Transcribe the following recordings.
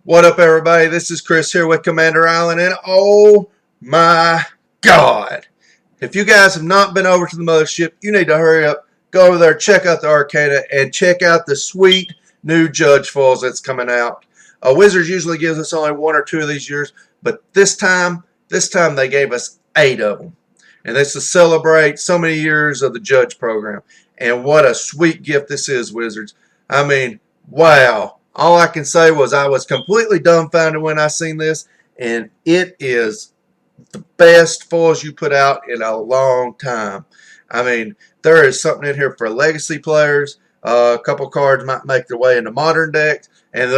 What up, everybody? This is Chris here with Commander Allen, and oh my God! If you guys have not been over to the mothership, you need to hurry up, go over there, check out the Arcana, and check out the sweet new Judge foils that's coming out. Wizards usually gives us only one or two of these years, but this time they gave us 8 of them, and this to celebrate so many years of the Judge program. And what a sweet gift this is, Wizards! I mean, wow! All I can say was I was completely dumbfounded when I seen this, and it is the best foils you put out in a long time. I mean, there is something in here for legacy players. A couple cards might make their way into modern decks, and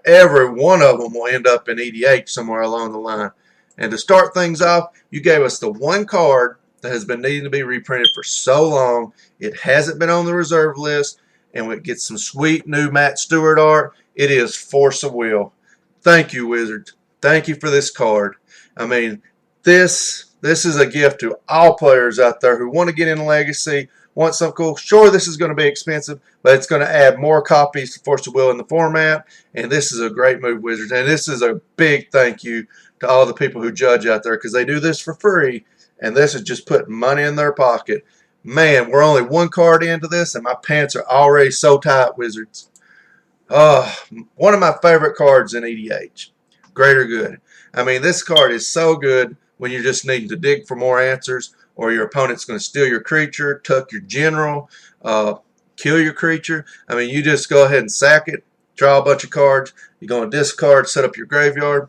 every one of them will end up in EDH somewhere along the line. And to start things off, you gave us the one card that has been needing to be reprinted for so long. It hasn't been on the reserve list, and we get some sweet new Matt Stewart art. It is Force of Will. Thank you, Wizards. Thank you for this card. I mean, this is a gift to all players out there who want to get in Legacy, want something cool. Sure, this is going to be expensive, but it's going to add more copies to Force of Will in the format, and this is a great move, Wizards. And this is a big thank you to all the people who judge out there, because they do this for free, and this is just putting money in their pocket. Man, we're only one card into this, and my pants are already so tight, Wizards. One of my favorite cards in EDH, Greater Good. I mean, this card is so good when you're just needing to dig for more answers, or your opponent's going to steal your creature, tuck your general, kill your creature. I mean, you just go ahead and sack it, draw a bunch of cards, you're going to discard, set up your graveyard.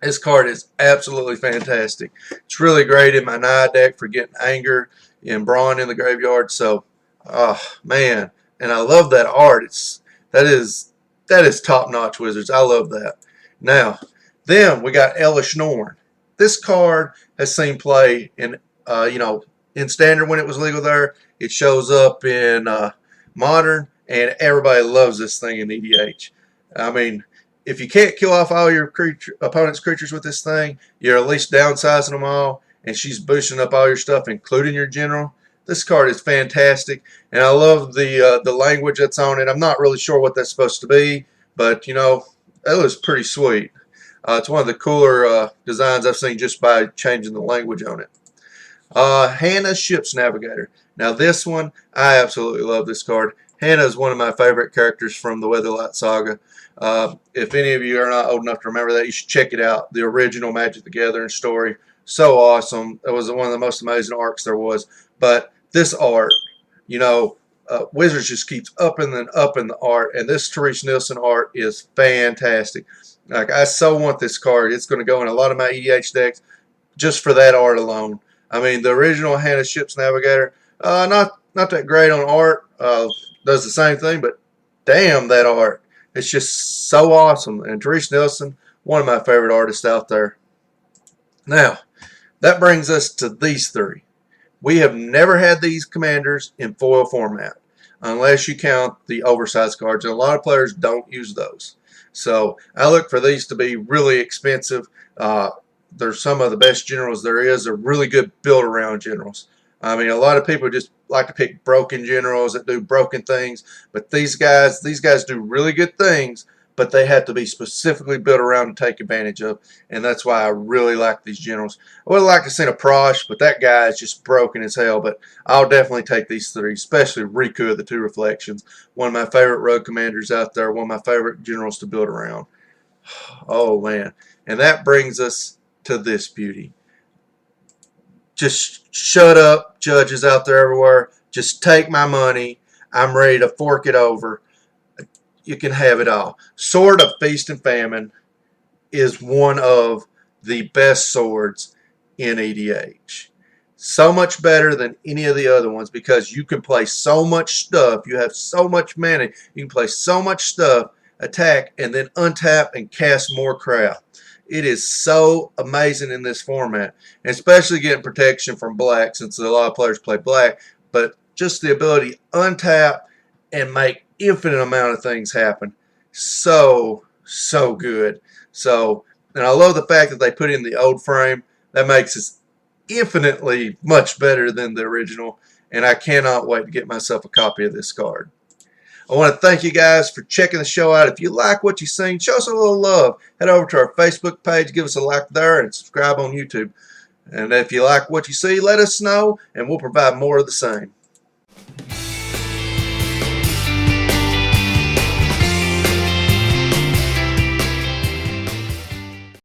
This card is absolutely fantastic. It's really great in my Naya deck for getting Anger and Brawn in the graveyard. So, man, and I love that art. That is top-notch, Wizards. I love that. Now, then we got Elesh Norn. This card has seen play in, in Standard when it was legal there. It shows up in Modern, and everybody loves this thing in EDH. I mean, if you can't kill off all your opponent's creatures with this thing, you're at least downsizing them all, and she's boosting up all your stuff, including your general. This card is fantastic, and I love the language that's on it. I'm not really sure what that's supposed to be, but, it was pretty sweet. It's one of the cooler designs I've seen just by changing the language on it. Hannah Ship's Navigator. Now, this one, I absolutely love this card. Hannah is one of my favorite characters from the Weatherlight Saga. If any of you are not old enough to remember that, you should check it out. The original Magic the Gathering story. So awesome. It was one of the most amazing arcs there was. But this art, Wizards just keeps upping the art, and this Therese Nielsen art is fantastic. Like, I so want this card. It's going to go in a lot of my EDH decks just for that art alone. I mean, the original Hannah Ship's Navigator, not that great on art. Does the same thing, but damn, that art. It's just so awesome. And Therese Nielsen, one of my favorite artists out there. Now, that brings us to these three. We have never had these commanders in foil format, unless you count the oversized cards, and a lot of players don't use those. So I look for these to be really expensive. They're some of the best generals there is. They're really good build-around generals. I mean, a lot of people just like to pick broken generals that do broken things, but these guys do really good things, but they have to be specifically built around to take advantage of, and that's why I really like these generals. I would like to see a Prosh, but that guy is just broken as hell, but I'll definitely take these three, especially Riku of the Two Reflections, one of my favorite rogue commanders out there, one of my favorite generals to build around. Oh, man. And that brings us to this beauty. Just shut up, judges out there everywhere. Just take my money. I'm ready to fork it over. You can have it all. Sword of Feast and Famine is one of the best swords in EDH. So much better than any of the other ones because you can play so much stuff. You have so much mana. You can play so much stuff, attack, and then untap and cast more crap. It is so amazing in this format, and especially getting protection from black, since a lot of players play black, but just the ability to untap and make infinite amount of things happen. So good. So, and I love the fact that they put in the old frame. That makes it infinitely much better than the original, and I cannot wait to get myself a copy of this card. I want to thank you guys for checking the show out. If you like what you've seen, show us a little love. Head over to our Facebook page, give us a like there, and subscribe on YouTube. And if you like what you see, let us know, and we'll provide more of the same.